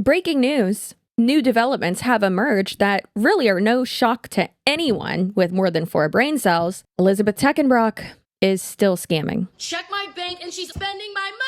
breaking news. New developments have emerged that really are no shock to anyone with more than 4 brain cells. Elizabeth Teckenbrock is still scamming. Check my bank and she's spending my money.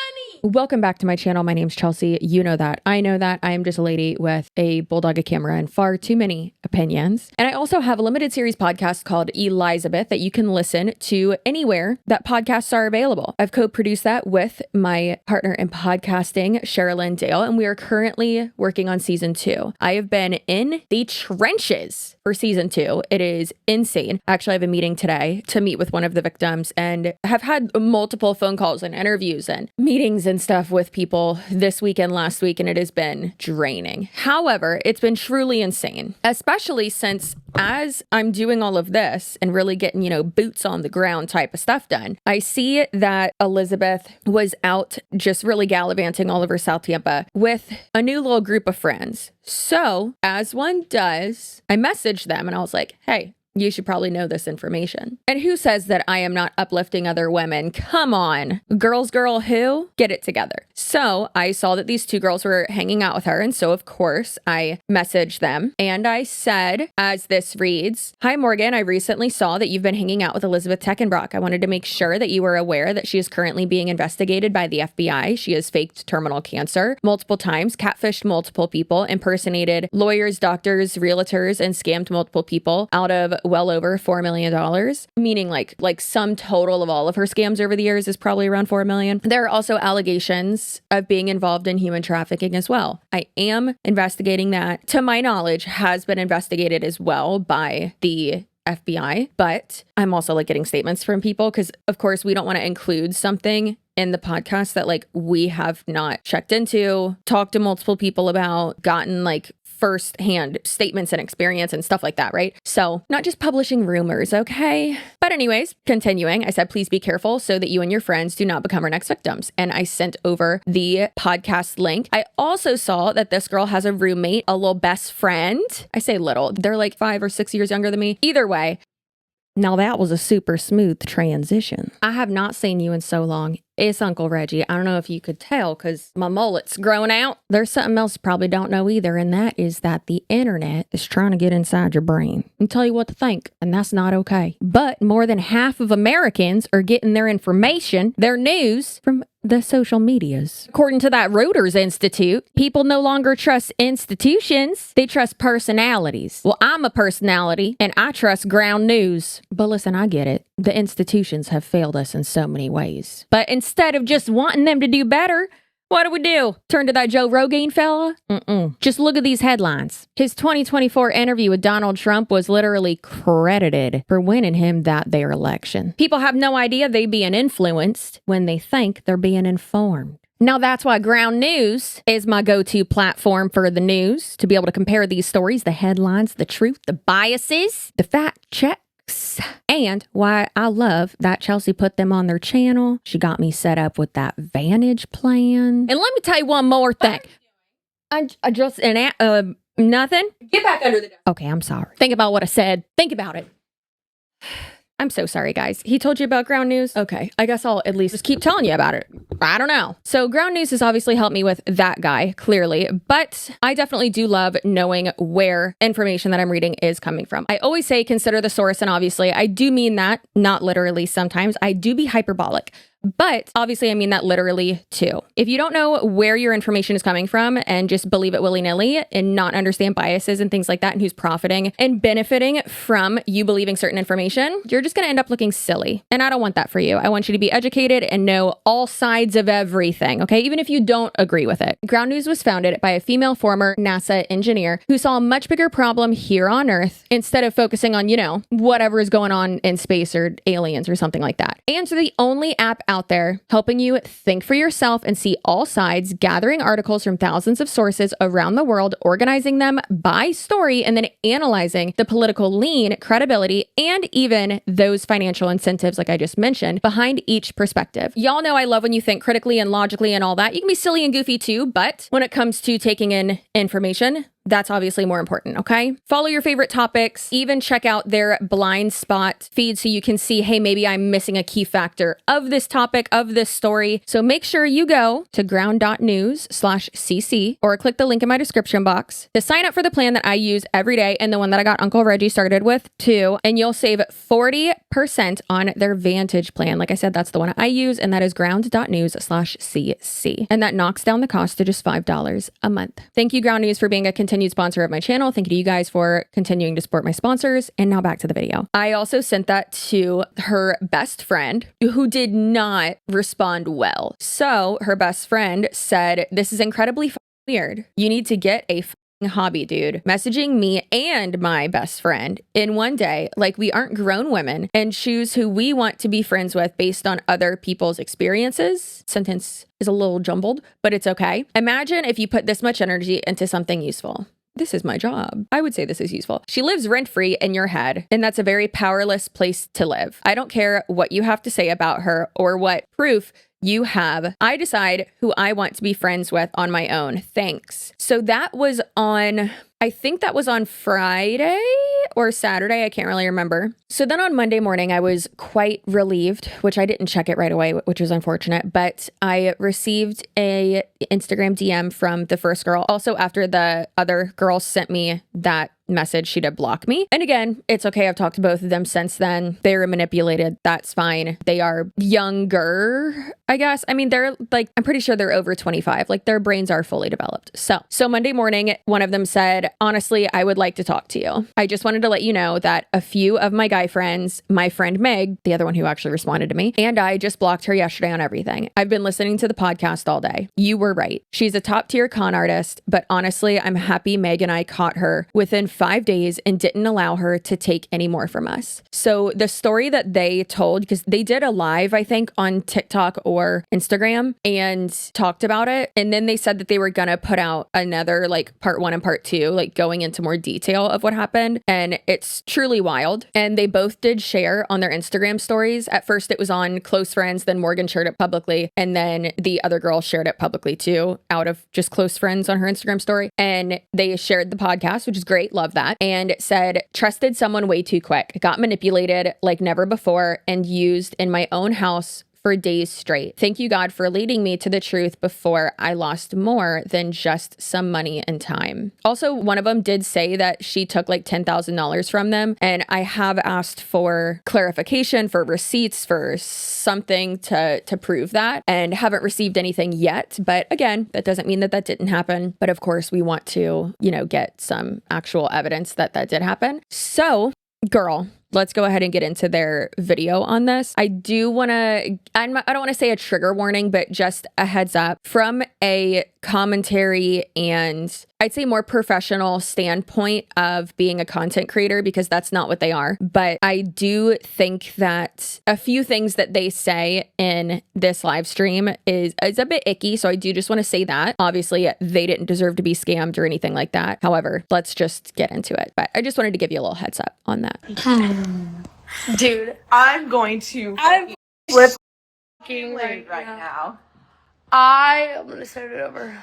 Welcome back to my channel. My name's Chelsea. You know that. I know that. I am just a lady with a bulldog, a camera, and far too many opinions. And I also have a limited series podcast called Elizabeth that you can listen to anywhere that podcasts are available. I've co-produced that with my partner in podcasting, Sherilyn Dale, and we are currently working on season 2. I have been in the trenches for season 2. It is insane. Actually, I have a meeting today to meet with one of the victims and have had multiple phone calls and interviews and meetings and stuff with people this week and last week, and it has been draining. However, it's been truly insane, especially since as I'm doing all of this and really getting, boots on the ground type of stuff done, I see that Elizabeth was out just really gallivanting all over South Tampa with a new little group of friends. So, as one does, I messaged them and I was like, hey, you should probably know this information. And who says that I am not uplifting other women? Come on. Girl who? Get it together. So I saw that these 2 girls were hanging out with her. And so, of course, I messaged them and I said, as this reads, "Hi, Morgan. I recently saw that you've been hanging out with Elizabeth Teckenbrock. I wanted to make sure that you were aware that she is currently being investigated by the FBI. She has faked terminal cancer multiple times, catfished multiple people, impersonated lawyers, doctors, realtors, and scammed multiple people out of well over $4 million, meaning like sum total of all of her scams over the years is probably around $4 million. There are also allegations of being involved in human trafficking as well. I am investigating that. To my knowledge, has been investigated as well by the FBI, but I'm also getting statements from people because, of course, we don't want to include something in the podcast that we have not checked into, talked to multiple people about, gotten first-hand statements and experience and stuff like that, right? So not just publishing rumors, okay? But anyways, continuing, I said, please be careful so that you and your friends do not become our next victims. And I sent over the podcast link. I also saw that this girl has a roommate, a little best friend. I say little, they're 5 or 6 years younger than me. Either way, now that was a super smooth transition. I have not seen you in so long. It's Uncle Reggie. I don't know if you could tell because my mullet's growing out. There's something else you probably don't know either, and that is that the internet is trying to get inside your brain and tell you what to think, and that's not okay. But more than half of Americans are getting their information, their news, from the social medias. According to that Reuters Institute, people no longer trust institutions, they trust personalities. Well, I'm a personality, and I trust ground news. But listen, I get it. The institutions have failed us in so many ways. But instead of just wanting them to do better, what do? Turn to that Joe Rogan fella? Just look at these headlines. His 2024 interview with Donald Trump was literally credited for winning him that their election. People have no idea they being influenced when they think they're being informed. Now that's why Ground News is my go-to platform for the news, to be able to compare these stories, the headlines, the truth, the biases, the fact checks, and why I love that Chelsea put them on their channel. She got me set up with that Vantage plan. And let me tell you one more thing. I just, nothing. Get back under the desk. Okay, I'm sorry. Think about what I said. Think about it. I'm so sorry, guys. He told you about Ground News? Okay, I guess I'll at least just keep telling you about it. I don't know. So Ground News has obviously helped me with that guy, clearly, but I definitely do love knowing where information that I'm reading is coming from. I always say consider the source, and obviously I do mean that, not literally sometimes. I do be hyperbolic. But obviously, I mean that literally too. If you don't know where your information is coming from and just believe it willy-nilly and not understand biases and things like that and who's profiting and benefiting from you believing certain information, you're just going to end up looking silly. And I don't want that for you. I want you to be educated and know all sides of everything, okay? Even if you don't agree with it. Ground News was founded by a female former NASA engineer who saw a much bigger problem here on Earth instead of focusing on, whatever is going on in space or aliens or something like that. And so the only app out there helping you think for yourself and see all sides, gathering articles from thousands of sources around the world, organizing them by story, and then analyzing the political lean, credibility, and even those financial incentives, like I just mentioned, behind each perspective. Y'all know I love when you think critically and logically and all that. You can be silly and goofy too, but when it comes to taking in information, That's obviously more important, okay? Follow your favorite topics, even check out their blind spot feed so you can see, hey, maybe I'm missing a key factor of this topic, of this story. So make sure you go to ground.news/cc or click the link in my description box to sign up for the plan that I use every day and the one that I got Uncle Reggie started with too. And you'll save 40% on their Vantage plan. Like I said, that's the one I use, and that is ground.news/cc. And that knocks down the cost to just $5 a month. Thank you, Ground News, for being a continued sponsor of my channel. Thank you to you guys for continuing to support my sponsors. And now back to the video. I also sent that to her best friend who did not respond well. So her best friend said, this is incredibly weird. You need to get a hobby, dude. Messaging me and my best friend in one day like we aren't grown women and choose who we want to be friends with based on other people's experiences. Sentence is a little jumbled, but it's okay. Imagine if you put this much energy into something useful. This is my job. I would say this is useful. She lives rent-free in your head, and that's a very powerless place to live. I don't care what you have to say about her or what proof you have. I decide who I want to be friends with on my own. Thanks. So that was on, I think that was on Friday or Saturday. I can't really remember. So then on Monday morning, I was quite relieved, which I didn't check it right away, which was unfortunate, but I received a Instagram DM from the first girl. Also, after the other girl sent me that message, she did block me. And again, it's okay. I've talked to both of them since then. They were manipulated. That's fine. They are younger, I guess. I mean, they're like, I'm pretty sure they're over 25. Like their brains are fully developed. So Monday morning, one of them said, honestly, I would like to talk to you. I just wanted to let you know that a few of my guy friends, my friend Meg, the other one who actually responded to me, and I just blocked her yesterday on everything. I've been listening to the podcast all day. You were right. She's a top tier con artist, but honestly, I'm happy Meg and I caught her within 5 days and didn't allow her to take any more from us. So the story that they told, because they did a live, I think, on TikTok or Instagram and talked about it. And then they said that they were going to put out another like part 1 and part 2, like going into more detail of what happened. And it's truly wild. And they both did share on their Instagram stories. At first it was on close friends, then Morgan shared it publicly. And then the other girl shared it publicly too, out of just close friends on her Instagram story. And they shared the podcast, which is great. Love that. And said, trusted someone way too quick, got manipulated like never before and used in my own house for days straight. Thank you, God, for leading me to the truth before I lost more than just some money and time. Also, one of them did say that she took like $10,000 from them. And I have asked for clarification, for receipts, for something to prove that, and haven't received anything yet. But again, that doesn't mean that that didn't happen. But of course, we want to, get some actual evidence that that did happen. So, girl, let's go ahead and get into their video on this. I do want to, I don't want to say a trigger warning, but just a heads up from a commentary and I'd say more professional standpoint of being a content creator, because that's not what they are. But I do think that a few things that they say in this live stream is a bit icky. So I do just want to say that. Obviously, they didn't deserve to be scammed or anything like that. However, let's just get into it. But I just wanted to give you a little heads up on that. Dude, I'm going to flip right now. I'm going to start it over.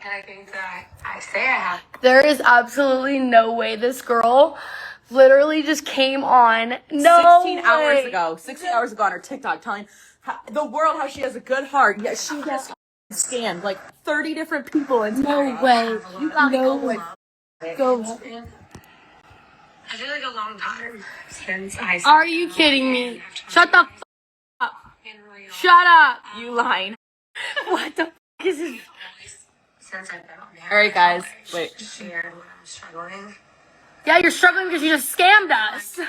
And I think that I say I have. There is absolutely no way this girl literally just came on. 16 hours ago on her TikTok telling the world how she has a good heart, yet she gets scammed like 30 different people. And no way. You gotta go. I feel like a long time since I. Are you kidding me? Shut the f up. Shut up. You lying. What the f is this? Since I've been on there. All right, guys. Wait. Shared when I'm struggling. Yeah, you're struggling because you just scammed us.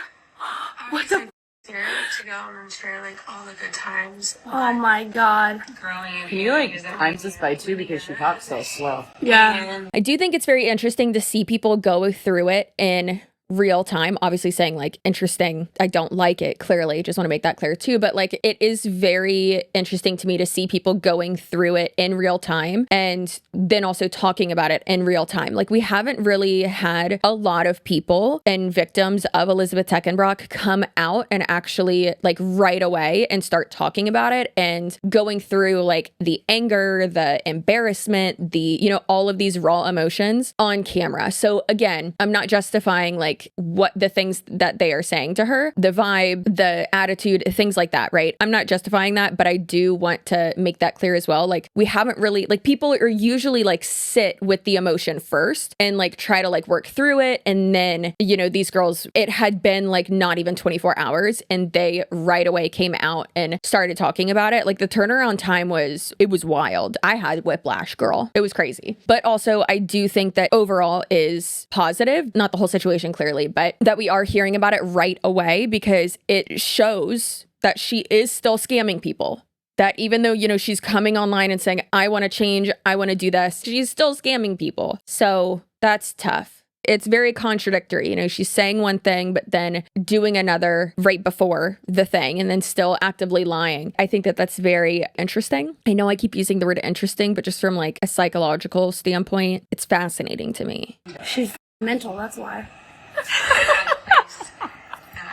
What the f? Scared to go and then share like all the good times. Oh my God. Growing. Can you like times this by 2 because she talks so slow? Yeah. I do think it's very interesting to see people go through it in real time, obviously saying like interesting. I don't like it, clearly. Just want to make that clear too. But like it is very interesting to me to see people going through it in real time and then also talking about it in real time. Like we haven't really had a lot of people and victims of Elizabeth Teckenbrock come out and actually like right away and start talking about it and going through like the anger, the embarrassment, the, you know, all of these raw emotions on camera. So again, I'm not justifying like what the things that they are saying to her, the vibe, the attitude, things like that, right? I'm not justifying that, but I do want to make that clear as well. Like we haven't really, like people are usually like sit with the emotion first and like try to like work through it. And then, you know, these girls, it had been like not even 24 hours and they right away came out and started talking about it. Like the turnaround time it was wild. I had whiplash, girl. It was crazy. But also I do think that overall is positive, not the whole situation clearly, but that we are hearing about it right away because it shows that she is still scamming people. That even though, you know, she's coming online and saying, I want to change, I want to do this, she's still scamming people. So that's tough. It's very contradictory. You know, she's saying one thing, but then doing another right before the thing and then still actively lying. I think that that's very interesting. I know I keep using the word interesting, but just from like a psychological standpoint, it's fascinating to me. She's mental, that's why.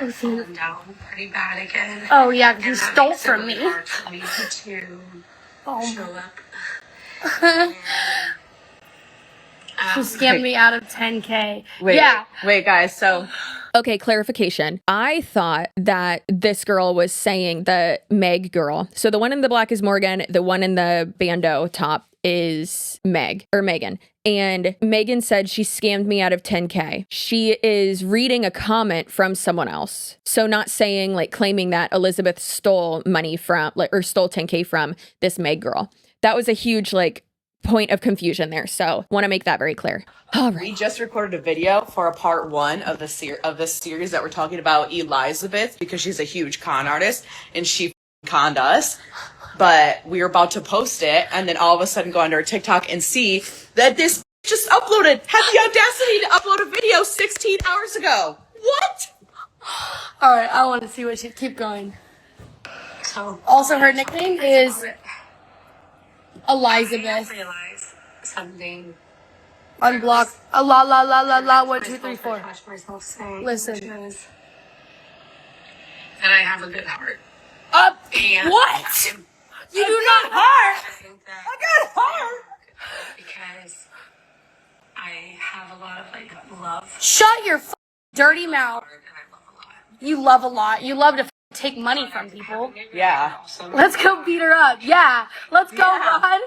I've fallen down pretty bad again. Oh yeah, because you And that stole makes it from really me. hard for me to show up. She scammed me out of 10K. Wait, guys. So Okay, clarification. I thought that this girl was saying the Meg girl. So the one in the black is Morgan. The one in the bandeau top is Megan. And Megan said she scammed me out of 10K. She is reading a comment from someone else. So not saying like claiming that Elizabeth stole money from like or stole 10K from this Meg girl. That was a huge like point of confusion there. So want to make that very clear. All right. we just recorded a video for a part 1 of this series that we're talking about Elizabeth because she's a huge con artist and she conned us. But we were about to post it and then all of a sudden go onto her TikTok and see that this just had the audacity to upload a video 16 hours ago. What? All right, I want to see what she. Keep going. So Also, her nickname is I Elizabeth. realized something. Unblock. La la la la la. 1, 2, 3, 4. Catch myself saying, Listen. which is that I have a good heart. And What? You do not heart. I think that I got heart. because I have a lot of like love Shut your dirty mouth. and I love a lot. You love a lot. You love to take money from people. Yeah. Let's go beat her up. Yeah. Let's go, Yeah. Ron.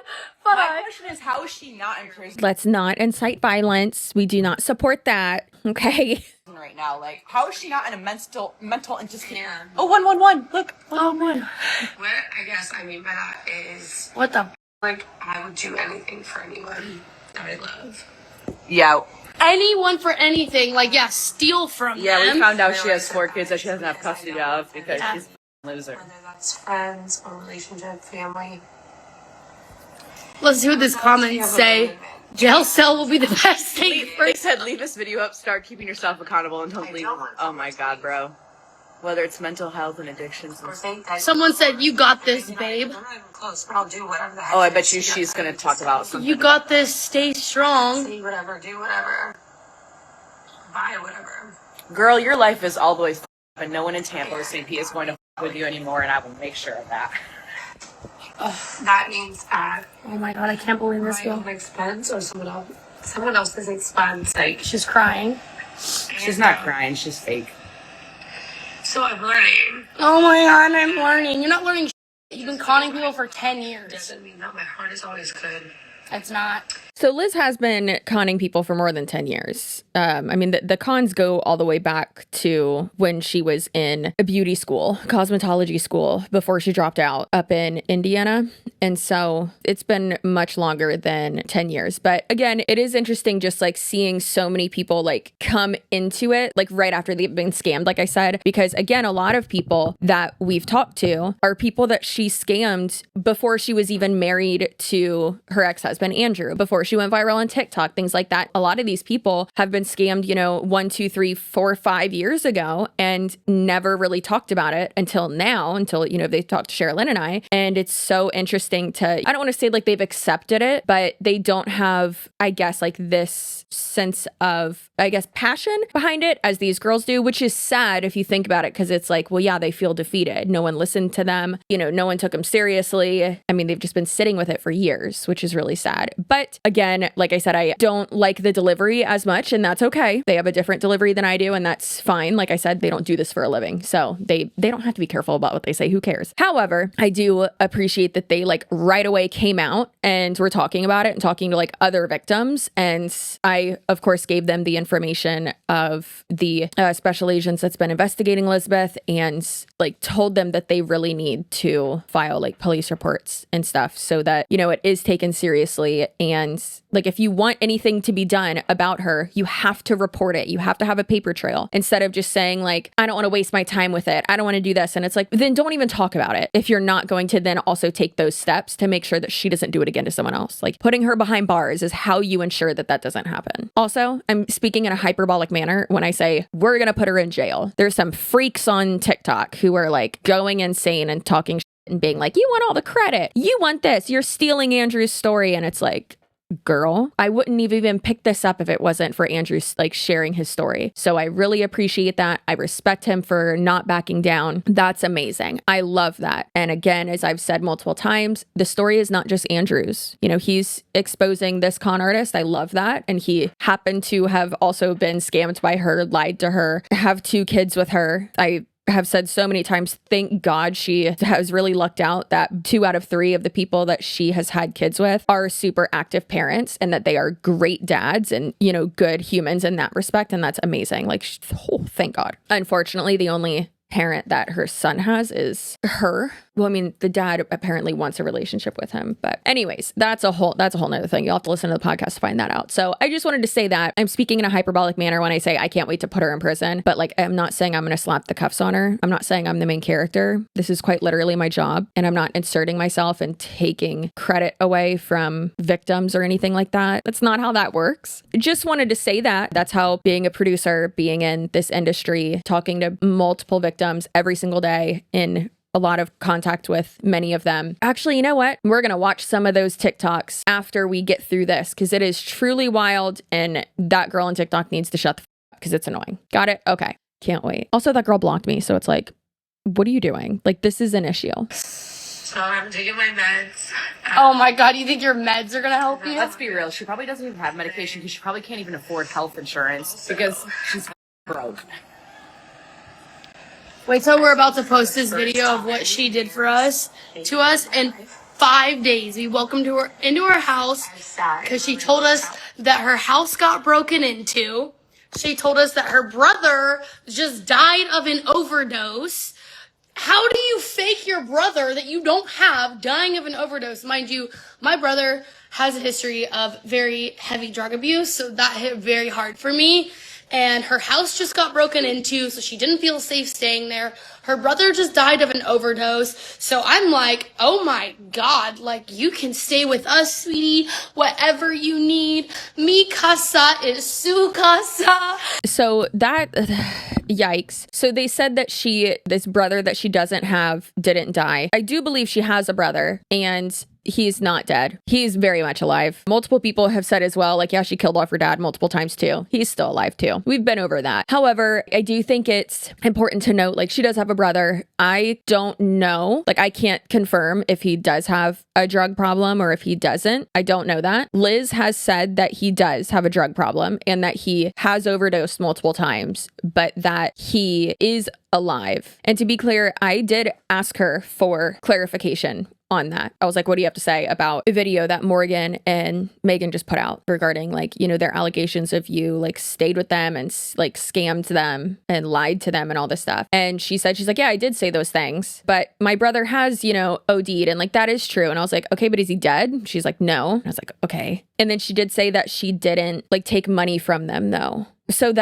My Bye. question is, how is she not in prison Let's not incite violence. We do not support that. Okay. right now? Like, how is she not in a mental institution? Yeah. Oh, 111. Look. Oh, man. What I guess I mean by that is What the? like I would do anything for anyone that I love. Yeah. Anyone for anything. Like, yeah, steal from Yeah, them. we found out she has 4 kids that she doesn't have custody of because Yeah. she's a loser. Whether that's friends or relationship, family. Let's see what this comments say. Jail cell will be the best thing for They said leave this video up, start keeping yourself accountable, and don't leave. Oh my god, bro. Whether it's mental health and addictions. Or think that Someone said, you got this, babe. I'm not even close, but I'll do whatever the heck. Oh, I it bet is you to get she's gonna them talk about something. You got this, stay strong. Say whatever, do whatever, buy whatever. Girl, your life is all the way f***ed up, and no one in Tampa or St. Pete is going to f*** with you anymore, and I will make sure of that. That means at Oh my god, I can't believe this my girl. own expense or someone else's expense. Like, She's crying. She's not crying, she's fake. so I'm learning. Oh my god, I'm learning. You're not learning shit. You've been conning people for 10 years. Doesn't mean that my heart is always good. It's not. So Liz has been conning people for more than 10 years. I mean, the cons go all the way back to when she was in a beauty school, cosmetology school, before she dropped out up in Indiana. And so it's been much longer than 10 years. But again, it is interesting just like seeing so many people like come into it, like right after they've been scammed, like I said, because again, a lot of people that we've talked to are people that she scammed before she was even married to her ex-husband, Andrew, before before she went viral on TikTok, things like that. A lot of these people have been scammed, 1, 2, 3, 4, 5 years ago and never really talked about it until now, until, they talked to Sherilyn and I. And it's so interesting I don't want to say like they've accepted it, but they don't have, I guess, like this sense of, passion behind it as these girls do, which is sad if you think about it, because it's like, well, yeah, they feel defeated. No one listened to them. No one took them seriously. I mean, they've just been sitting with it for years, which is really sad. But again, like I said, I don't like the delivery as much, and that's okay. They have a different delivery than I do, and that's fine. Like I said, they don't do this for a living, so they don't have to be careful about what they say. Who cares? However, I do appreciate that they like right away came out and were talking about it and talking to like other victims. And I, of course, gave them the information of the special agents that's been investigating Elizabeth, and like told them that they really need to file like police reports and stuff so that, it is taken seriously. And like, if you want anything to be done about her, you have to report it. You have to have a paper trail instead of just saying like, I don't want to waste my time with it. I don't want to do this. And it's like, then don't even talk about it if you're not going to then also take those steps to make sure that she doesn't do it again to someone else. Like, putting her behind bars is how you ensure that that doesn't happen. Also, I'm speaking in a hyperbolic manner when I say we're going to put her in jail. There's some freaks on TikTok who are like going insane and talking and being like, you want all the credit. You want this. You're stealing Andrew's story. And it's like, girl, I wouldn't have even picked this up if it wasn't for Andrew like sharing his story. So I really appreciate that. I respect him for not backing down. That's amazing. I love that. And again, as I've said multiple times, the story is not just Andrew's. He's exposing this con artist. I love that. And he happened to have also been scammed by her, lied to her, have 2 kids with her. I have said so many times, thank God she has really lucked out that 2 out of 3 of the people that she has had kids with are super active parents, and that they are great dads and, good humans in that respect. And that's amazing. Like, thank God. Unfortunately, the only parent that her son has is her. Well, I mean, the dad apparently wants a relationship with him. But anyways, that's a whole nother thing. You'll have to listen to the podcast to find that out. So I just wanted to say that I'm speaking in a hyperbolic manner when I say I can't wait to put her in prison. But like, I'm not saying I'm going to slap the cuffs on her. I'm not saying I'm the main character. This is quite literally my job. And I'm not inserting myself and taking credit away from victims or anything like that. That's not how that works. Just wanted to say that. That's how being a producer, being in this industry, talking to multiple victims every single day, in a lot of contact with many of them. Actually, you know what? We're going to watch some of those TikToks after we get through this, because it is truly wild, and that girl on TikTok needs to shut the up because it's annoying. Got it? Okay. Can't wait. Also, that girl blocked me, so it's like, what are you doing? Like, this is an issue. So I'm taking my meds. Oh my God, you think your meds are going to help you? Let's be real. She probably doesn't even have medication because she probably can't even afford health insurance because she's broke. Wait till we're about to post this video of what she did for us, to us, in 5 days. We welcomed her into our house because she told us that her house got broken into. She told us that her brother just died of an overdose. How do you fake your brother that you don't have dying of an overdose? Mind you, my brother has a history of very heavy drug abuse, so that hit very hard for me. And her house just got broken into, so she didn't feel safe staying there. Her brother just died of an overdose. So I'm like, oh my God, like, you can stay with us, sweetie, whatever you need. Mi casa is su casa. So that, yikes. So they said that this brother that she doesn't have didn't die. I do believe she has a brother, and he's not dead. He's very much alive. Multiple people have said as well, like, yeah, she killed off her dad multiple times too. He's still alive too. We've been over that. However, I do think it's important to note, like, she does have a brother. I don't know. Like, I can't confirm if he does have a drug problem or if he doesn't. I don't know that. Liz has said that he does have a drug problem and that he has overdosed multiple times, but that he is alive. And to be clear, I did ask her for clarification on that. I was like, what do you have to say about a video that Morgan and Megan just put out regarding, like, their allegations of you, like, stayed with them and like scammed them and lied to them and all this stuff. And she's like, yeah, I did say those things, but my brother has, OD'd, and like, that is true. And I was like, okay, but is he dead? She's like, no. And I was like, okay. And then she did say that she didn't like take money from them though. So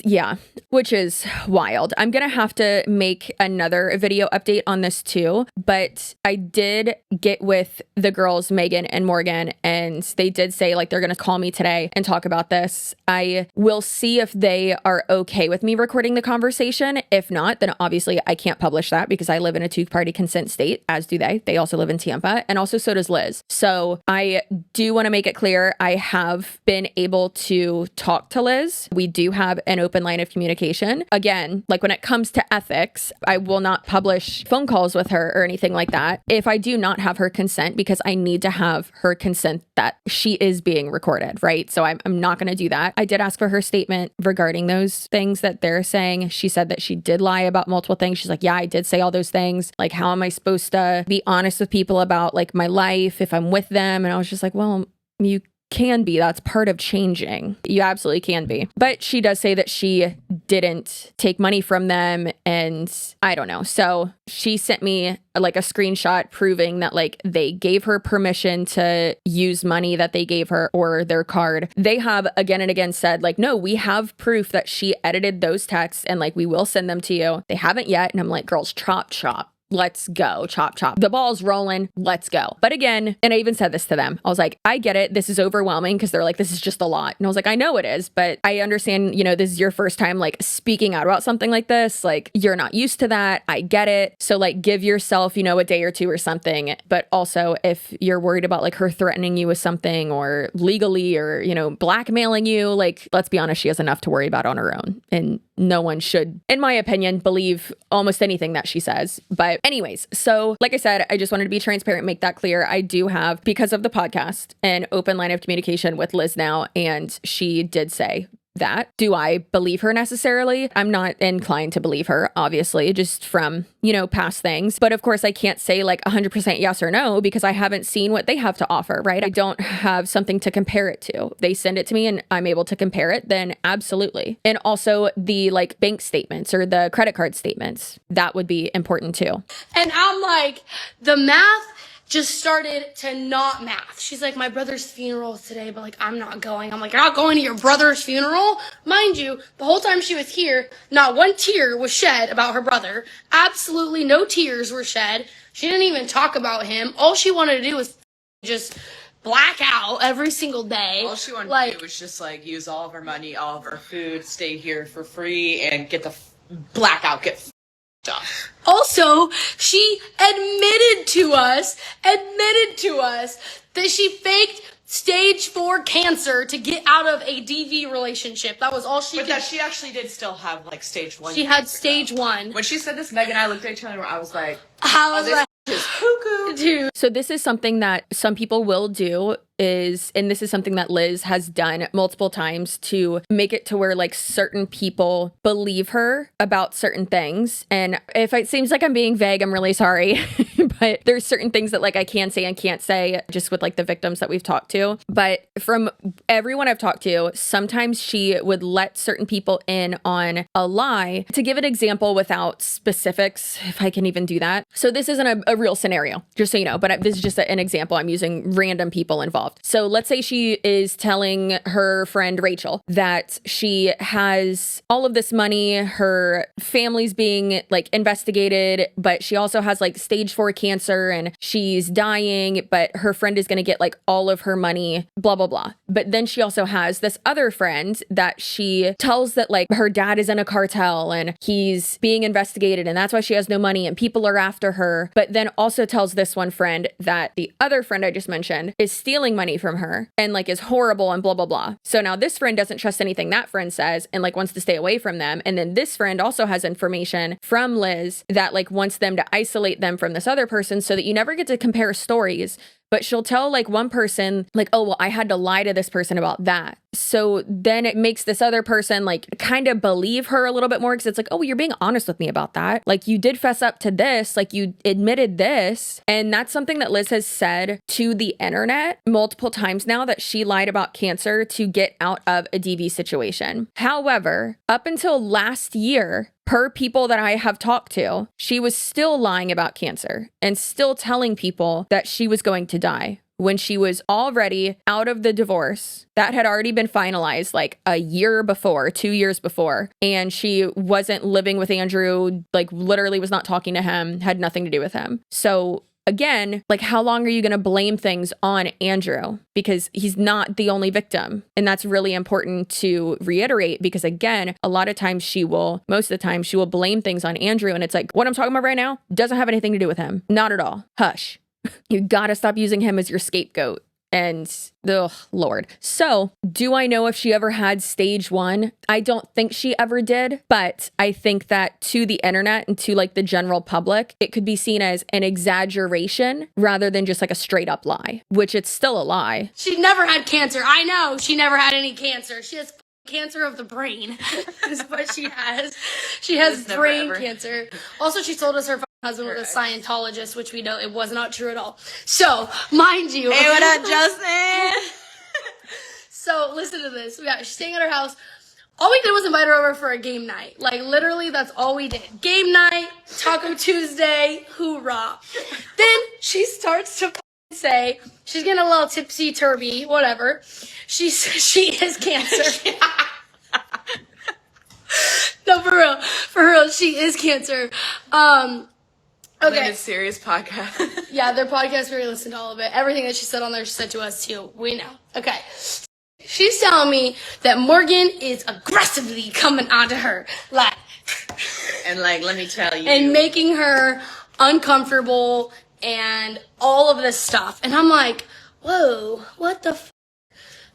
yeah, which is wild. I'm going to have to make another video update on this too, but I did get with the girls, Megan and Morgan, and they did say like they're going to call me today and talk about this. I will see if they are okay with me recording the conversation. If not, then obviously I can't publish that because I live in a two-party consent state, as do they. They also live in Tampa, and also so does Liz. So I do want to make it clear I have been able to talk to Liz. We do have an open line of communication. Again, like when it comes to ethics, I will not publish phone calls with her or anything like that if I do not have her consent, because I need to have her consent that she is being recorded, right? So I'm not going to do that. I did ask for her statement regarding those things that they're saying. She said that she did lie about multiple things. She's like, yeah, I did say all those things. Like, how am I supposed to be honest with people about like my life if I'm with them? And I was just like, well, you can be. That's part of changing. You absolutely can be. But she does say that she didn't take money from them, and I don't know. So she sent me like a screenshot proving that like they gave her permission to use money that they gave her or their card. They have again and again said like, no, we have proof that she edited those texts and like we will send them to you. They haven't yet. And I'm like, girls, chop. Let's go. Chop. The ball's rolling. Let's go. But again, and I even said this to them. I was like, I get it. This is overwhelming because they're like, this is just a lot. And I was like, I know it is, but I understand, you know, this is your first time like speaking out about something like this. Like you're not used to that. I get it. So like give yourself, you know, a day or two or something. But also if you're worried about like her threatening you with something or legally or, you know, blackmailing you, like, let's be honest, she has enough to worry about on her own. And no one should, in my opinion, believe almost anything that she says. But anyways, so like I said, I just wanted to be transparent, make that clear. I do have, because of the podcast, an open line of communication with Liz now, and she did say that. Do I believe her necessarily? I'm not inclined to believe her, obviously, just from, you know, past things. But of course, I can't say like 100% yes or no because I haven't seen what they have to offer, right? I don't have something to compare it to. They send it to me and I'm able to compare it, then absolutely. And also the like bank statements or the credit card statements, that would be important too. And I'm like, the math just started to not math. She's like, my brother's funeral is today, but like, I'm not going. I'm like, you're not going to your brother's funeral? Mind you, the whole time she was here, not one tear was shed about her brother. Absolutely no tears were shed. She didn't even talk about him. All she wanted to do was just black out every single day. All she wanted to do was just like use all of her money, all of her food, stay here for free, and get the blackout, get off. Also, she admitted to us that she faked stage 4 cancer to get out of a DV relationship. That was all she did. But that she actually did still have like stage 1. She had stage 1. When she said this, Meg and I looked at each other and I was like, this cuckoo. Dude. So this is something that some people will do and this is something that Liz has done multiple times to make it to where like certain people believe her about certain things. And if it seems like I'm being vague, I'm really sorry. But there's certain things that like I can say and can't say just with like the victims that we've talked to. But from everyone I've talked to, sometimes she would let certain people in on a lie. To give an example without specifics, if I can even do that. So this isn't a real scenario, just so you know, but this is just an example. I'm using random people involved. So let's say she is telling her friend Rachel that she has all of this money, her family's being like investigated, but she also has like stage 4 cancer and she's dying, but her friend is going to get like all of her money, blah, blah, blah. But then she also has this other friend that she tells that like her dad is in a cartel and he's being investigated and that's why she has no money and people are after her. But then also tells this one friend that the other friend I just mentioned is stealing money from her and like is horrible and blah, blah, blah. So now this friend doesn't trust anything that friend says and like wants to stay away from them. And then this friend also has information from Liz that like wants them to isolate them from this other person so that you never get to compare stories. But she'll tell like one person like, oh, well, I had to lie to this person about that. So then it makes this other person like kind of believe her a little bit more because it's like, oh, well, you're being honest with me about that. Like you did fess up to this, like you admitted this. And that's something that Liz has said to the internet multiple times now, that she lied about cancer to get out of a DV situation. However, up until last year, per people that I have talked to, she was still lying about cancer and still telling people that she was going to die, when she was already out of the divorce that had already been finalized like a year before, 2 years before. And she wasn't living with Andrew, like literally was not talking to him, had nothing to do with him. So again, like how long are you going to blame things on Andrew? Because he's not the only victim. And that's really important to reiterate because again, a lot of times most of the time she will blame things on Andrew. And it's like, what I'm talking about right now doesn't have anything to do with him. Not at all. Hush. You got to stop using him as your scapegoat. And oh Lord. So do I know if she ever had stage 1? I don't think she ever did, but I think that to the internet and to like the general public, it could be seen as an exaggeration rather than just like a straight up lie, which it's still a lie. She never had cancer. I know she never had any cancer. She has cancer of the brain is what she has. She has brain cancer. Also, she told us her husband was a Scientologist, which we know it was not true at all. So, mind you. Hey, what up, Justin? So, listen to this. She's staying at her house. All we did was invite her over for a game night. Like, literally, that's all we did. Game night, Taco Tuesday, hoorah. Then she starts to say, she's getting a little tipsy-turvy, whatever. She has cancer. No, for real, she is cancer. Okay. It's serious podcast. Yeah, their podcast, we listened to all of it. Everything that she said on there, she said to us too. We know. Okay. She's telling me that Morgan is aggressively coming onto her, like, and like, let me tell you, and making her uncomfortable and all of this stuff. And I'm like, whoa, what the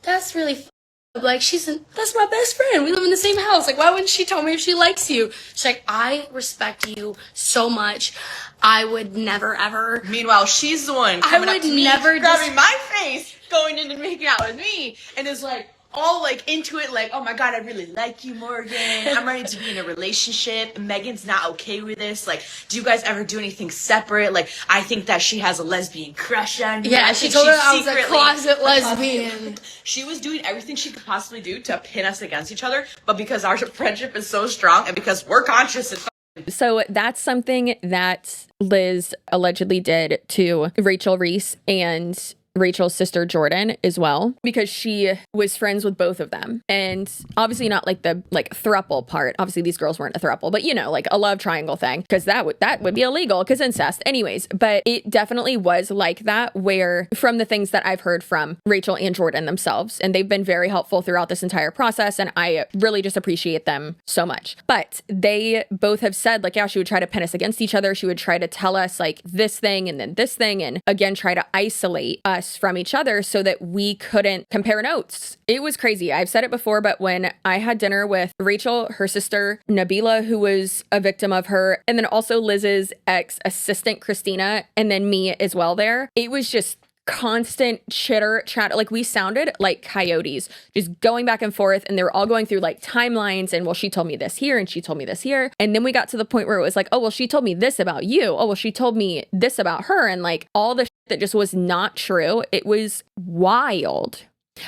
that's really like, that's my best friend. We live in the same house. Like, why wouldn't she tell me if she likes you? She's like, I respect you so much. I would never, ever. Meanwhile, she's the one coming up to me, grabbing my face, going in and making out with me, and is like, all like into it, like, oh my God, I really like you, Morgan. I'm ready to be in a relationship. Megan's not okay with this. Like, do you guys ever do anything separate? Like, I think that she has a lesbian crush on you. Yeah, she told her I was a closet lesbian. She was doing everything she could possibly do to pin us against each other, but because our friendship is so strong and because we're conscious and so that's something that Liz allegedly did to Rachel Reese and Rachel's sister Jordan as well, because she was friends with both of them. And obviously not like the throuple part. Obviously these girls weren't a throuple, but you know, like a love triangle thing, because that would be illegal because incest. Anyways, but it definitely was like that, where from the things that I've heard from Rachel and Jordan themselves, and they've been very helpful throughout this entire process, and I really just appreciate them so much. But they both have said like, yeah, she would try to pin us against each other. She would try to tell us like this thing and then this thing, and again try to isolate us from each other so that we couldn't compare notes. It was crazy. I've said it before, but when I had dinner with Rachel, her sister Nabila, who was a victim of her, and then also Liz's ex-assistant Christina, and then me as well there, it was just constant chitter chat. Like, we sounded like coyotes, just going back and forth, and they were all going through like timelines, and well, she told me this here and she told me this here, and then we got to the point where it was like, oh well, she told me this about you, oh well, she told me this about her, and like all the shit that just was not true. It was wild.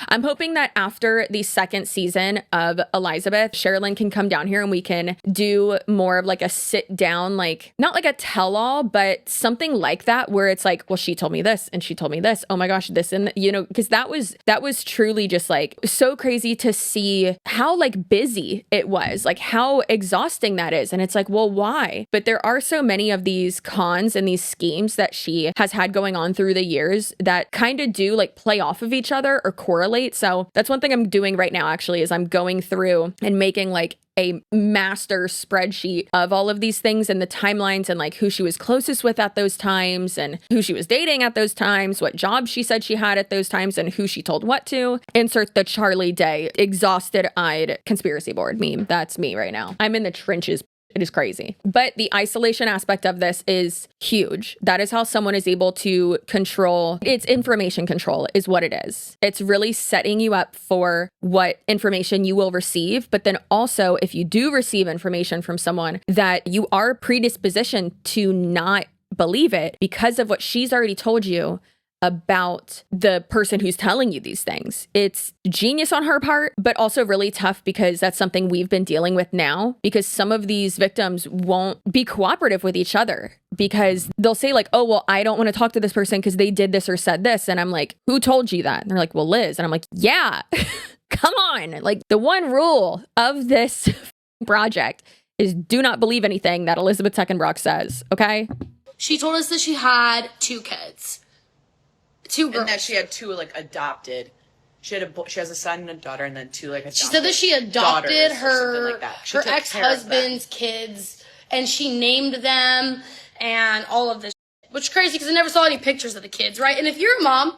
I'm hoping that after the second season of Elizabeth, Sherilyn can come down here and we can do more of like a sit down, like not like a tell all, but something like that, where it's like, well, she told me this and she told me this. Oh my gosh, this, and you know, because that was truly just like so crazy to see how like busy it was, like how exhausting that is. And it's like, well, why? But there are so many of these cons and these schemes that she has had going on through the years that kind of do like play off of each other or correlate. So that's one thing I'm doing right now, actually, is I'm going through and making like a master spreadsheet of all of these things and the timelines and like who she was closest with at those times and who she was dating at those times, what job she said she had at those times, and who she told what to. Insert the Charlie Day exhausted-eyed conspiracy board meme. That's me right now. I'm in the trenches. It is crazy. But the isolation aspect of this is huge. That is how someone is able to control. It's information control is what it is. It's really setting you up for what information you will receive. But then also, if you do receive information from someone, that you are predispositioned to not believe it because of what she's already told you about the person who's telling you these things. It's genius on her part, but also really tough because that's something we've been dealing with now, because some of these victims won't be cooperative with each other because they'll say like, oh, well, I don't want to talk to this person because they did this or said this. And I'm like, who told you that? And they're like, well, Liz. And I'm like, yeah, come on. Like the one rule of this project is do not believe anything that Elizabeth Teckenbrock says. Okay. She told us that she had 2 kids. 2 girls. And that she had 2 like adopted. She has a son and a daughter, and then 2 like adopted. She said that she adopted her like that. her ex-husband's kids, and she named them and all of this, which is crazy because I never saw any pictures of the kids, right? And if you're a mom,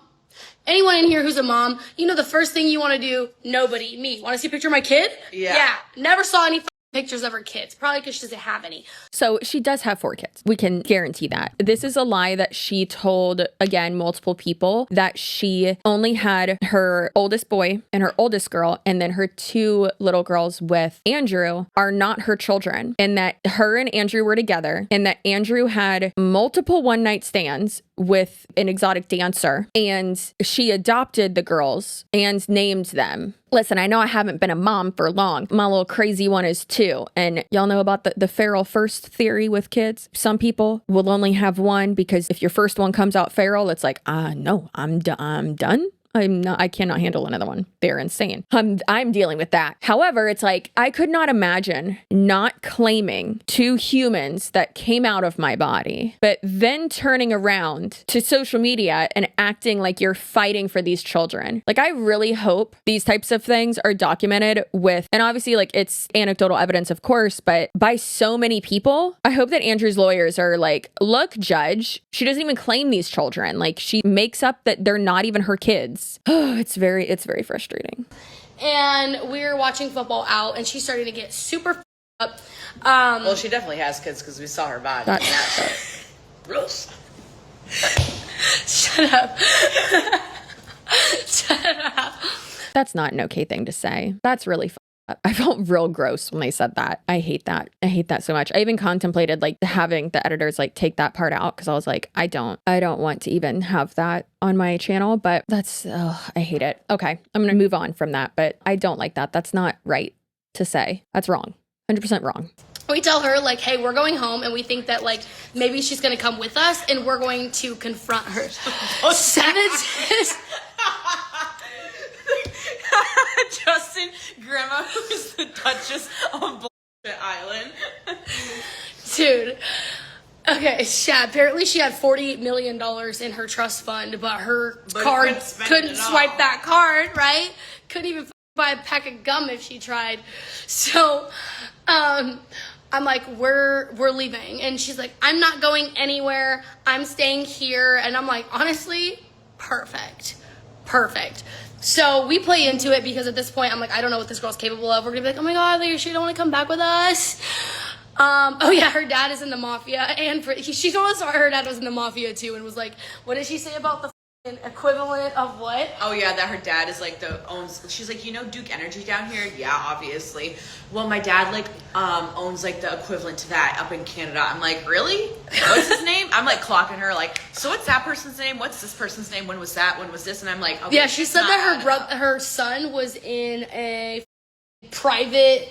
anyone in here who's a mom, you know the first thing you want to do, nobody, me, want to see a picture of my kid? Yeah. Never saw any pictures of her kids, probably because she doesn't have any. So she does have 4 kids. We can guarantee that. This is a lie that she told, again, multiple people, that she only had her oldest boy and her oldest girl, and then her 2 little girls with Andrew are not her children, and that her and Andrew were together, and that Andrew had multiple one-night stands with an exotic dancer, and she adopted the girls and named them. Listen, I know I haven't been a mom for long. My little crazy one is 2. And y'all know about the feral first theory with kids. Some people will only have one because if your first one comes out feral, it's like, no, I'm done. I cannot handle another one. They're insane. I'm dealing with that. However, it's like, I could not imagine not claiming 2 humans that came out of my body, but then turning around to social media and acting like you're fighting for these children. Like, I really hope these types of things are documented with, and obviously like it's anecdotal evidence, of course, but by so many people. I hope that Andrew's lawyers are like, look, judge, she doesn't even claim these children. Like, she makes up that they're not even her kids. Oh, it's very frustrating. And we were watching football out, and she's starting to get super up. Well, she definitely has kids because we saw her body. Gross. Shut up. Shut up. That's not an okay thing to say. That's really I felt real gross when they said that. I hate that. I hate that so much. I even contemplated like having the editors like take that part out because I was like, I don't want to even have that on my channel, but I hate it. Okay, I'm going to move on from that, but I don't like that. That's not right to say. That's wrong. 100% wrong. We tell her like, hey, we're going home, and we think that like maybe she's going to come with us, and we're going to confront her. Sentences. Justin, grandma was the Duchess of Bullshit Island. Dude. Okay, apparently she had $48 million in her trust fund, but her card couldn't swipe that card, right? Couldn't even buy a pack of gum if she tried. So, I'm like, we're leaving. And she's like, I'm not going anywhere. I'm staying here. And I'm like, honestly, perfect. So we play into it because at this point, I'm like, I don't know what this girl's capable of. We're going to be like, oh my God, like, she don't want to come back with us. Oh yeah, her dad is in the mafia. And she told us her dad was in the mafia too, and was like, what did she say about the equivalent of what? Oh yeah, that her dad is like owns. She's like, you know Duke Energy down here? Yeah, obviously. Well, my dad like owns like the equivalent to that up in Canada. I'm like, really? What's his name? I'm like clocking her like, so what's that person's name? What's this person's name? When was that? When was this? And I'm like, okay, yeah, she said that her son was in a private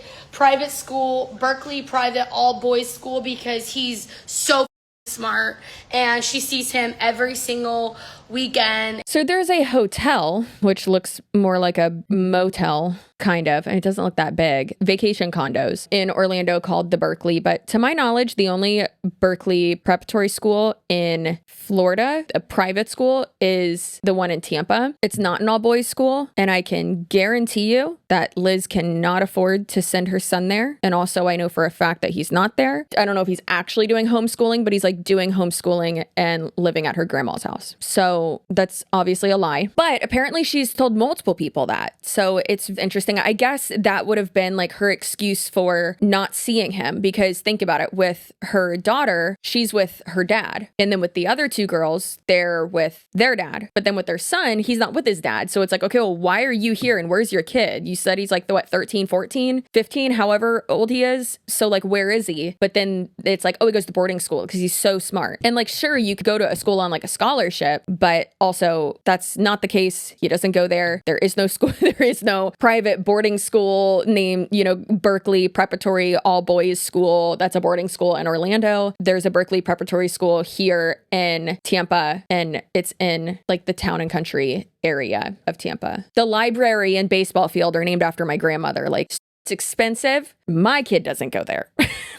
school, Berkeley private all boys school, because he's so smart, and she sees him every single weekend. So there's a hotel, which looks more like a motel, kind of, and it doesn't look that big, vacation condos in Orlando called the Berkeley. But to my knowledge, the only Berkeley preparatory school in Florida, a private school, is the one in Tampa. It's not an all boys school. And I can guarantee you that Liz cannot afford to send her son there. And also I know for a fact that he's not there. I don't know if he's actually doing homeschooling, but he's like doing homeschooling and living at her grandma's house. So that's obviously a lie. But apparently she's told multiple people that. So it's interesting. I guess that would have been like her excuse for not seeing him, because think about it, with her daughter, she's with her dad. And then with the other 2 girls, they're with their dad. But then with their son, he's not with his dad. So it's like, okay, well, why are you here? And where's your kid? You said he's like 13, 14, 15, however old he is. So like, where is he? But then it's like, oh, he goes to boarding school because he's so smart. And like, sure, you could go to a school on like a scholarship, but but also that's not the case. He doesn't go there. There is no school. There is no private boarding school named, Berkeley Preparatory All Boys School. That's a boarding school in Orlando. There's a Berkeley Preparatory School here in Tampa, and it's in like the town and country area of Tampa. The library and baseball field are named after my grandmother. Like, it's expensive. My kid doesn't go there.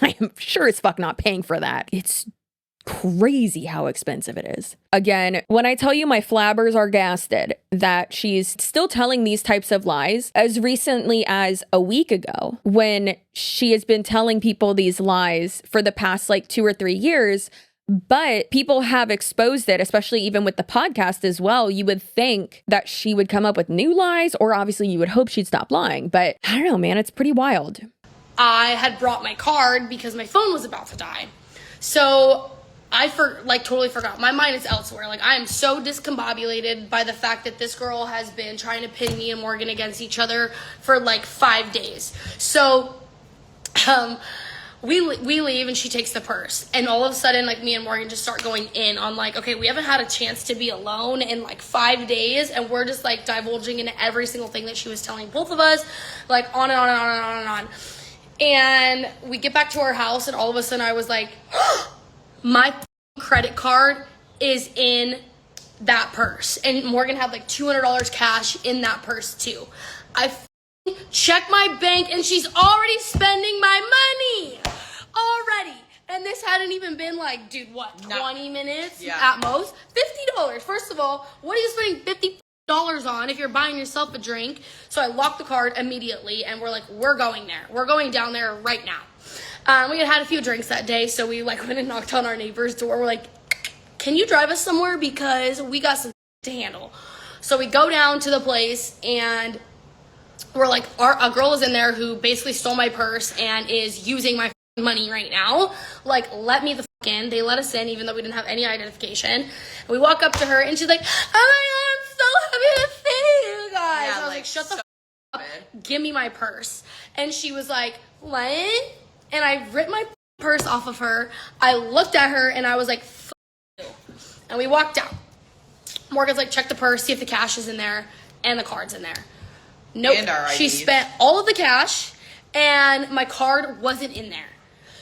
I am sure as fuck not paying for that. It's crazy how expensive it is. Again, when I tell you my flabbers are gasted that she's still telling these types of lies, as recently as a week ago, when she has been telling people these lies for the past like 2 or 3 years, but people have exposed it, especially even with the podcast as well. You would think that she would come up with new lies, or obviously you would hope she'd stop lying. But I don't know, man, it's pretty wild. I had brought my card because my phone was about to die. So I totally forgot. My mind is elsewhere. Like, I am so discombobulated by the fact that this girl has been trying to pin me and Morgan against each other for like 5 days. So, we leave and she takes the purse, and all of a sudden, like, me and Morgan just start going in on like, okay, we haven't had a chance to be alone in like 5 days, and we're just like divulging into every single thing that she was telling both of us, like on and on and on and on and on. And we get back to our house, and all of a sudden I was like, my credit card is in that purse. And Morgan had like $200 cash in that purse too. I checked my bank, and she's already spending my money already. And this hadn't even been like, dude, what, 20 minutes at most? $50. First of all, what are you spending $50 on if you're buying yourself a drink? So I locked the card immediately, and we're like, we're going there. We're going down there right now. We had a few drinks that day, so we like went and knocked on our neighbor's door. We're like, can you drive us somewhere, because we got some to handle. So we go down to the place, and we're like, a girl is in there who basically stole my purse and is using my money right now. Like, let me the fuck in. They let us in even though we didn't have any identification. And we walk up to her, and she's like, oh my God, I'm so happy to see you guys. I was like, shut the fuck up. Give me my purse. And she was like, what? And I ripped my purse off of her. I looked at her, and I was like, fuck you. And we walked out. Morgan's like, check the purse, see if the cash is in there, and the card's in there. Nope. She spent all of the cash, and my card wasn't in there.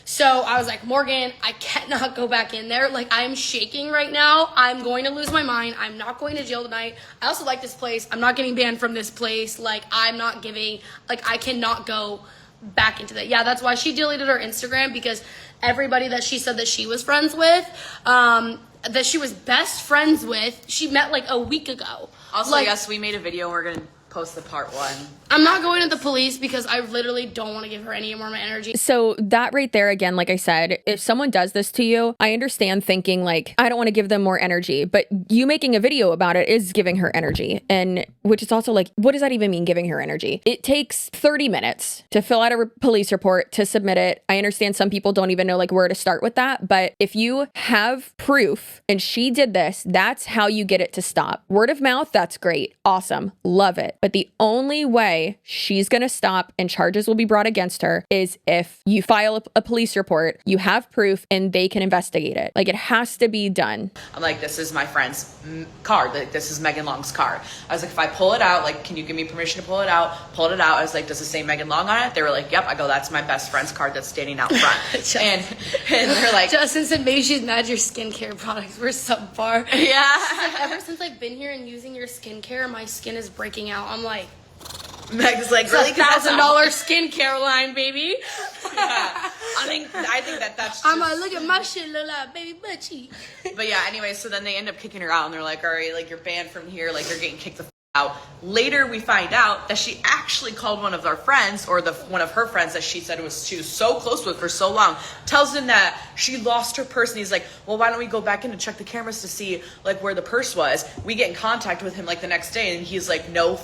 So I was like, Morgan, I cannot go back in there. Like, I'm shaking right now. I'm going to lose my mind. I'm not going to jail tonight. I also like this place. I'm not getting banned from this place. Like, I'm not giving, like, I cannot go back into that. Yeah, that's why she deleted her Instagram, because everybody that she said that she was friends with, that she was best friends with, she met like a week ago. Also, like, yes, we made a video, and we're going to post the part 1. I'm not going to the police because I literally don't want to give her any more of my energy. So that right there, again, like I said, if someone does this to you, I understand thinking like, I don't want to give them more energy, but you making a video about it is giving her energy. And which is also like, what does that even mean, giving her energy? It takes 30 minutes to fill out a police report, to submit it. I understand some people don't even know like where to start with that. But if you have proof and she did this, that's how you get it to stop. Word of mouth, that's great. Awesome. Love it. But the only way she's going to stop and charges will be brought against her is if you file a police report, you have proof, and they can investigate it. Like, it has to be done. I'm like, this is my friend's card. Like, this is Megan Long's card. I was like, if I pull it out, like, can you give me permission to pull it out? Pulled it out. I was like, does it say Megan Long on it? They were like, yep. I go, that's my best friend's card that's standing out front. and they're like, Justin said, maybe she's mad your skincare products were subpar. Yeah. Like, ever since I've been here and using your skincare, my skin is breaking out. I'm like, Meg's like, really? $1,000 skincare line, baby. Yeah. I think that's just... I'm like, look at my shit, look like baby butchie. But yeah, anyway, so then they end up kicking her out, and they're like, all right, like, you're banned from here, like, you're getting kicked the out. Later, we find out that she actually called one of our friends, or one of her friends that she said she was so close with for so long, tells him that she lost her purse, and he's like, well, why don't we go back in and check the cameras to see, like, where the purse was? We get in contact with him, like, the next day, and he's like, no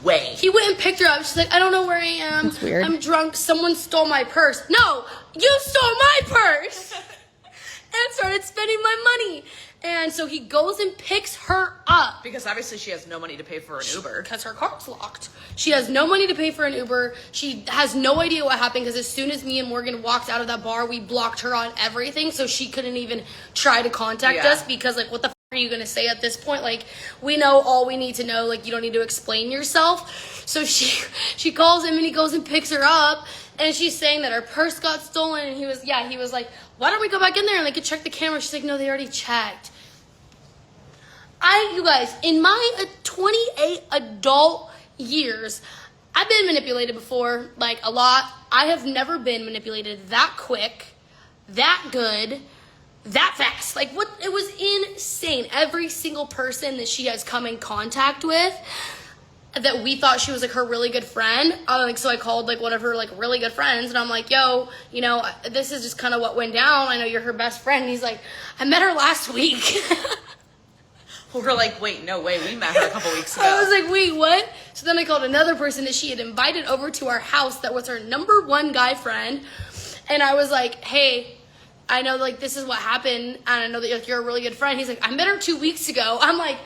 way. He went and picked her up. She's like, I don't know where I am. That's weird. I'm drunk. Someone stole my purse. No, you stole my purse. And started spending my money. And so he goes and picks her up. Because obviously she has no money to pay for an Uber. Because her car's locked. She has no money to pay for an Uber. She has no idea what happened, because as soon as me and Morgan walked out of that bar, we blocked her on everything. So she couldn't even try to contact us, because like, what the f*** are you gonna say at this point? Like, we know all we need to know. Like, you don't need to explain yourself. So she calls him and he goes and picks her up, and she's saying that her purse got stolen. And he was like, why don't we go back in there and like check the camera? She's like, no, they already checked. You guys, in my 28 adult years, I've been manipulated before, like a lot. I have never been manipulated that quick, that good, that fast. Like, what? It was insane. Every single person that she has come in contact with that we thought she was like her really good friend. So I called like one of her like really good friends, and I'm like, yo, you know, this is just kind of what went down. I know you're her best friend. And he's like, I met her last week. We're like, wait, no way, we met her a couple weeks ago. I was like, wait, what? So then I called another person that she had invited over to our house that was her number one guy friend. And I was like, hey, I know like this is what happened, and I know that like, you're a really good friend. He's like, I met her 2 weeks ago. I'm like,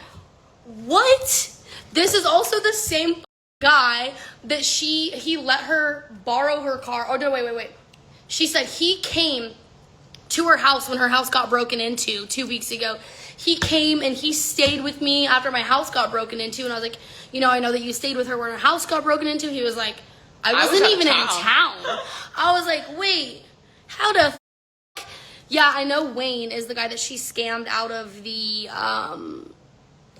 what? This is also the same guy that he let her borrow her car. Oh, no, wait. She said he came to her house when her house got broken into 2 weeks ago. He came and he stayed with me after my house got broken into. And I was like, you know, I know that you stayed with her when her house got broken into. He was like, I wasn't even in town. I was like, wait, how the Yeah, I know Wayne is the guy that she scammed out of the,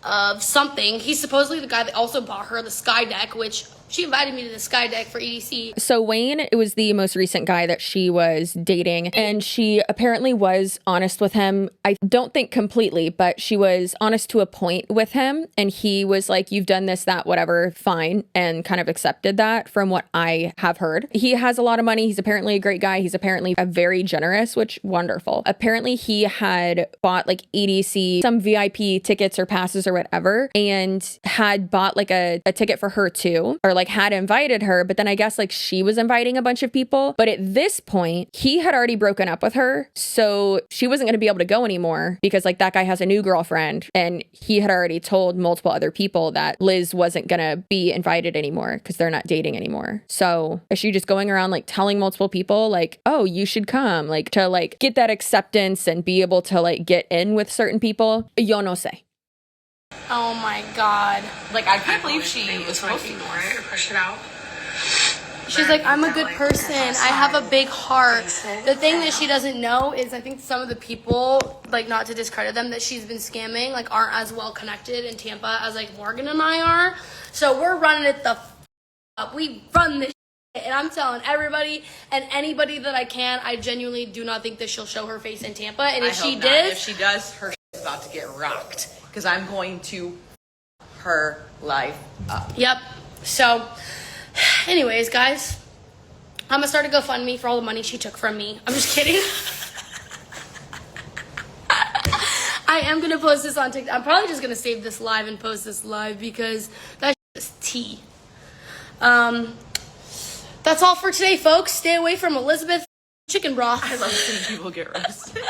of something. He's supposedly the guy that also bought her the Sky Deck, which she invited me to the Sky Deck for EDC. So Wayne, it was the most recent guy that she was dating, and she apparently was honest with him. I don't think completely, but she was honest to a point with him, and he was like, you've done this, that, whatever, fine, and kind of accepted that from what I have heard. He has a lot of money. He's apparently a great guy. He's apparently a very generous, which wonderful. Apparently he had bought like EDC, some VIP tickets or passes or whatever, and had bought like a ticket for her too, or like had invited her, but then I guess like she was inviting a bunch of people. But at this point, he had already broken up with her, so she wasn't going to be able to go anymore because like that guy has a new girlfriend, and he had already told multiple other people that Liz wasn't going to be invited anymore because they're not dating anymore. So is she just going around like telling multiple people like, oh, you should come, like to like get that acceptance and be able to like get in with certain people? Yo no sé. Oh my God. Like, I can't believe she was like posting ignore it or push it out. She's like, I'm a good person. I have a big heart. The thing that she doesn't know is I think some of the people, like not to discredit them, that she's been scamming, like aren't as well connected in Tampa as like Morgan and I are. So we're running it the up. We run this shit, and I'm telling everybody and anybody that I can, I genuinely do not think that she'll show her face in Tampa. And if she does, her is about to get rocked. Because I'm going to her life up. Yep. So, anyways, guys, I'm going to start a GoFundMe for all the money she took from me. I'm just kidding. I am going to post this on TikTok. I'm probably just going to save this live and post this live because that's just tea. That's all for today, folks. Stay away from Elizabeth chicken broth. I love seeing people get roasted.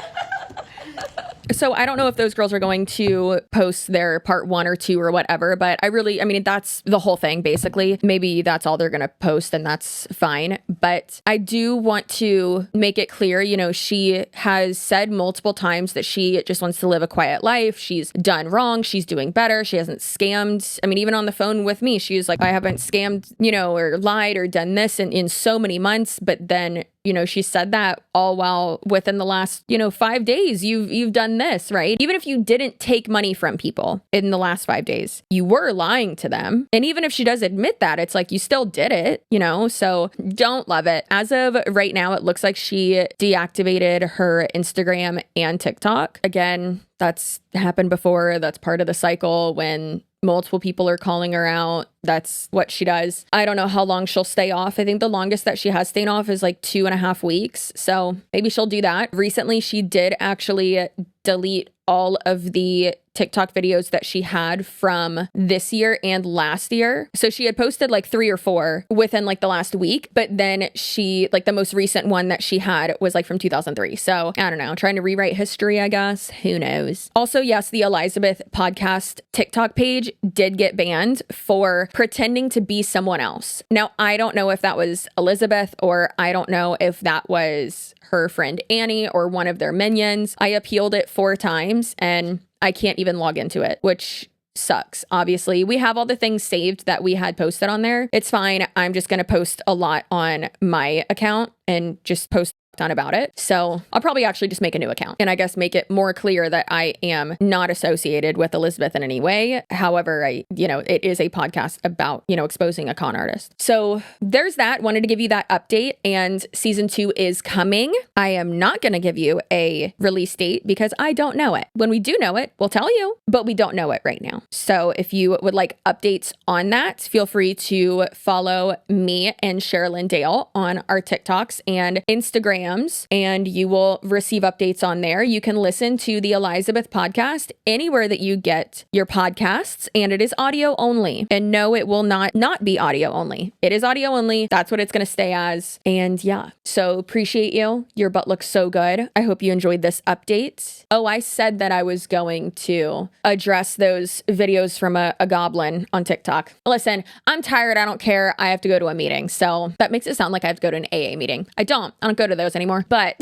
So I don't know if those girls are going to post their part 1 or 2 or whatever, but I mean, that's the whole thing, basically. Maybe that's all they're going to post and that's fine. But I do want to make it clear, you know, she has said multiple times that she just wants to live a quiet life. She's done wrong. She's doing better. She hasn't scammed. I mean, even on the phone with me, she was like, I haven't scammed, you know, or lied or done this in so many months. But then, you know, she said that all while within the last, 5 days, you've done this, right? Even if you didn't take money from people in the last 5 days, you were lying to them. And even if she does admit that, it's like you still did it, so don't love it. As of right now, it looks like she deactivated her Instagram and TikTok. Again, that's happened before. That's part of the cycle when multiple people are calling her out. That's what she does. I don't know how long she'll stay off. I think the longest that she has stayed off is like 2.5 weeks. So maybe she'll do that. Recently, she did actually delete all of the TikTok videos that she had from this year and last year. So she had posted like 3 or 4 within like the last week, but then she, like the most recent one that she had was like from 2003. So I don't know, trying to rewrite history, I guess. Who knows? Also, yes, the Elizabeth podcast TikTok page did get banned for pretending to be someone else. Now, I don't know if that was Elizabeth or I don't know if that was her friend Annie or one of their minions. I appealed it 4 times and I can't even log into it, which sucks. Obviously, we have all the things saved that we had posted on there. It's fine. I'm just going to post a lot on my account and just post on about it. So I'll probably actually just make a new account and I guess make it more clear that I am not associated with Elizabeth in any way. However, it is a podcast about, exposing a con artist. So there's that. Wanted to give you that update, and season 2 is coming. I am not going to give you a release date because I don't know it. When we do know it, we'll tell you, but we don't know it right now. So if you would like updates on that, feel free to follow me and Sherilyn Dale on our TikToks and Instagram, and you will receive updates on there. You can listen to the Elizabeth podcast anywhere that you get your podcasts, and it is audio only. And no, it will not be audio only. It is audio only. That's what it's going to stay as. And yeah, so appreciate you. Your butt looks so good. I hope you enjoyed this update. Oh, I said that I was going to address those videos from a goblin on TikTok. Listen, I'm tired. I don't care. I have to go to a meeting. So that makes it sound like I have to go to an AA meeting. I don't go to those anymore, but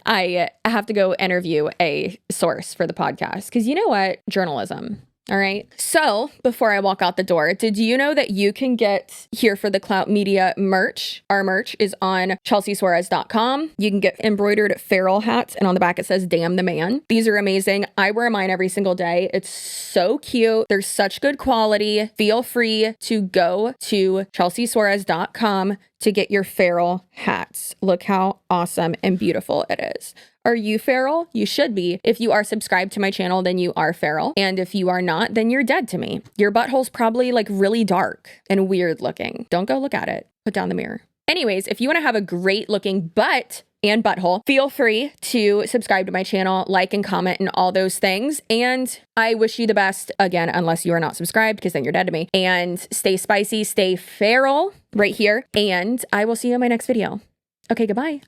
I have to go interview a source for the podcast because you know what? Journalism. All right. So before I walk out the door, did you know that you can get Here for the Clout Media merch? Our merch is on CCSUAREZ.com. You can get embroidered feral hats, and on the back it says "Damn the Man." These are amazing. I wear mine every single day. It's so cute. They're such good quality. Feel free to go to CCSUAREZ.com to get your feral hats. Look how awesome and beautiful it is. Are you feral? You should be. If you are subscribed to my channel, then you are feral. And if you are not, then you're dead to me. Your butthole's probably like really dark and weird looking. Don't go look at it. Put down the mirror. Anyways, if you want to have a great looking butt and butthole, feel free to subscribe to my channel, like and comment and all those things. And I wish you the best, again, unless you are not subscribed, because then you're dead to me. And stay spicy, stay feral right here. And I will see you in my next video. Okay, goodbye.